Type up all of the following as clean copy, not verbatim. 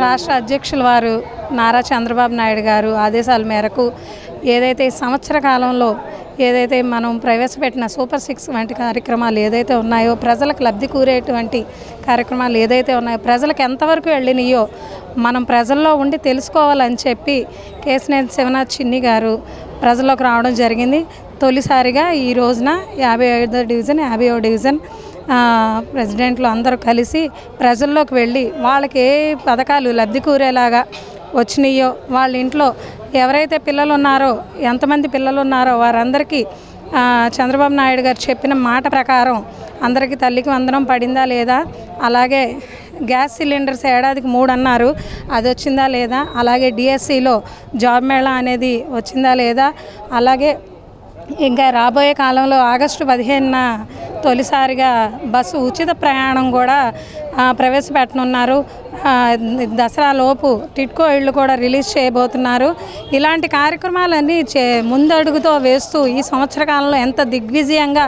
రాష్ట్ర అధ్యక్షుల వారు నారా చంద్రబాబు నాయుడు గారు ఆదేశాల మేరకు ఏదైతే ఈ సంవత్సర కాలంలో ఏదైతే మనం ప్రవేశపెట్టిన సూపర్ 6 వంటి కార్యక్రమాలు ఏదైతే ఉన్నాయో, ప్రజలకు లబ్ధి కూరేటువంటి కార్యక్రమాలు ఏదైతే ఉన్నాయో, ప్రజలకు ఎంతవరకు వెళ్ళినాయో మనం ప్రజల్లో ఉండి తెలుసుకోవాలని చెప్పి కేశినేని శివనాథ్ చిన్ని గారు ప్రజల్లోకి రావడం జరిగింది. తొలిసారిగా ఈ రోజున 55వ డివిజన్ 50వ డివిజన్ ప్రెసిడెంట్లు అందరూ కలిసి ప్రజల్లోకి వెళ్ళి వాళ్ళకి ఏ పథకాలు లబ్ధి కూరేలాగా వచ్చినాయో, వాళ్ళ ఇంట్లో ఎవరైతే పిల్లలు ఉన్నారో, ఎంతమంది పిల్లలు ఉన్నారో వారందరికీ చంద్రబాబు నాయుడు గారు చెప్పిన మాట ప్రకారం అందరికీ తల్లికి వందనం పడిందా లేదా, అలాగే గ్యాస్ సిలిండర్స్ ఏడాదికి 3 అన్నారు, అది వచ్చిందా లేదా, అలాగే డిఎస్సిలో జాబ్ మేళా అనేది వచ్చిందా లేదా, అలాగే ఇంకా రాబోయే కాలంలో ఆగస్టు 15న తొలిసారిగా బస్సు ఉచిత ప్రయాణం కూడా ప్రవేశపెట్టనున్నారు. దసరా లోపు టిట్కో ఇళ్ళు కూడా రిలీజ్ చేయబోతున్నారు. ఇలాంటి కార్యక్రమాలన్నీ ముందడుగుతో వేస్తూ ఈ సంవత్సర కాలంలో ఎంత దిగ్విజయంగా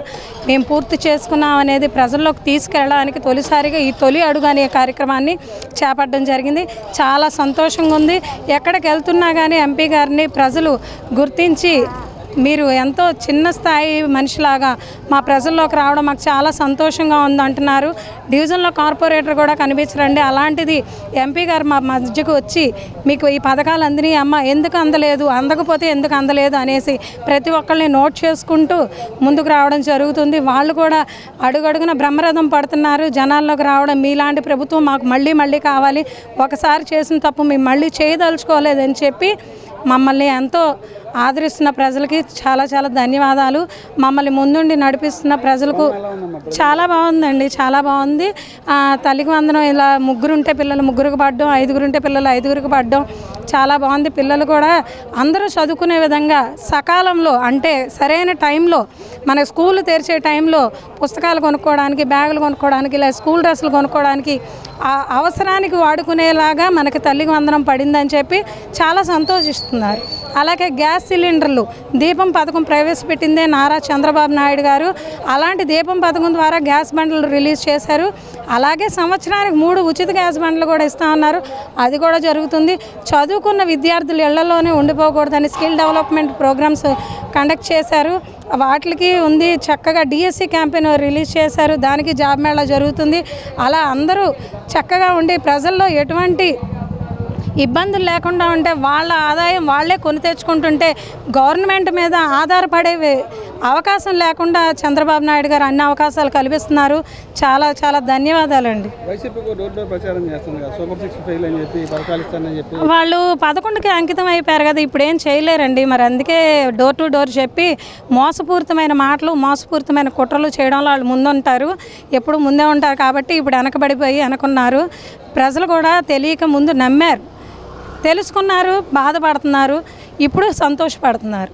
మేము పూర్తి చేసుకున్నాం అనేది ప్రజల్లోకి తీసుకెళ్ళడానికి తొలిసారిగా ఈ తొలి అడుగు అనే కార్యక్రమాన్ని చేపట్టడం జరిగింది. చాలా సంతోషంగా ఉంది. ఎక్కడికి వెళ్తున్నా కానీ ఎంపీ గారిని ప్రజలు గుర్తించి మీరు ఎంతో చిన్న స్థాయి మనిషిలాగా మా ప్రజల్లోకి రావడం మాకు చాలా సంతోషంగా ఉందంటున్నారు. డివిజన్లో కార్పొరేటర్ కూడా కనిపించరండి, అలాంటిది ఎంపీ గారు మా మధ్యకు వచ్చి మీకు ఈ పథకాలు అందినాయి అమ్మ, ఎందుకు అందలేదు, అందకపోతే ఎందుకు అందలేదు అనేసి ప్రతి ఒక్కరిని నోట్ చేసుకుంటూ ముందుకు రావడం జరుగుతుంది. వాళ్ళు కూడా అడుగడుగున బ్రహ్మరథం పడుతున్నారు జనాల్లోకి రావడం. మీలాంటి ప్రభుత్వం మాకు మళ్ళీ మళ్ళీ కావాలి, ఒకసారి చేసిన తప్పు మేము మళ్ళీ చేయదలుచుకోలేదని చెప్పి మమ్మల్ని ఎంతో ఆదరిస్తున్న ప్రజలకి చాలా చాలా ధన్యవాదాలు. మమ్మల్ని ముందుండి నడిపిస్తున్న ప్రజలకు చాలా బాగుందండి, చాలా బాగుంది. తల్లికి వందనం ఇలా 3 ఉంటే పిల్లలు 3కి పడడం, 5 ఉంటే పిల్లలు 5కి పడడం చాలా బాగుంది. పిల్లలు కూడా అందరూ చదువుకునే విధంగా సకాలంలో, అంటే సరైన టైంలో, మన స్కూల్ తెరిచే టైంలో పుస్తకాలు కొనుక్కోవడానికి, బ్యాగులు కొనుక్కోవడానికి, ఇలా స్కూల్ డ్రెస్సులు కొనుక్కోవడానికి అవసరానికి వాడుకునేలాగా మనకి తల్లికి వందనం పడిందని చెప్పి చాలా సంతోషిస్తున్నారు. అలాగే గ్యాస్ సిలిండర్లు దీపం పథకం ప్రవేశపెట్టిందే నారా చంద్రబాబు నాయుడు గారు. అలాంటి దీపం పథకం ద్వారా గ్యాస్ బండ్లు రిలీజ్ చేశారు. అలాగే సంవత్సరానికి 3 ఉచిత గ్యాస్ బండ్లు కూడా ఇస్తా ఉన్నారు, అది కూడా జరుగుతుంది. చదువుకున్న విద్యార్థులు ఇళ్లలోనే ఉండిపోకూడదని స్కిల్ డెవలప్మెంట్ ప్రోగ్రామ్స్ కండక్ట్ చేశారు. వాటికి ఉంది. చక్కగా డిఎస్సి క్యాంపెయిన్ రిలీజ్ చేశారు, దానికి జాబ్ మేళా జరుగుతుంది. అలా అందరూ చక్కగా ఉండి ప్రజల్లో ఎటువంటి ఇబ్బందులు లేకుండా ఉంటే వాళ్ళ ఆదాయం వాళ్ళే కొని తెచ్చుకుంటుంటే గవర్నమెంట్ మీద ఆధారపడే అవకాశం లేకుండా చంద్రబాబు నాయుడు గారు అన్ని అవకాశాలు కల్పిస్తున్నారు. చాలా చాలా ధన్యవాదాలండి. వాళ్ళు 11కి అంకితం అయిపోయారు కదా, ఇప్పుడు ఏం చేయలేరండి. మరి అందుకే డోర్ టు డోర్ చెప్పి మోసపూరితమైన మాటలు, మోసపూరితమైన కుట్రలు చేయడంలో వాళ్ళు ముందుంటారు, ఎప్పుడు ముందే ఉంటారు. కాబట్టి ఇప్పుడు వెనకబడిపోయి అనుకున్నారు. ప్రజలు కూడా తెలియక ముందు నమ్మారు, తెలుసుకున్నారు, బాధపడుతున్నారు, ఇప్పుడు సంతోషపడుతున్నారు.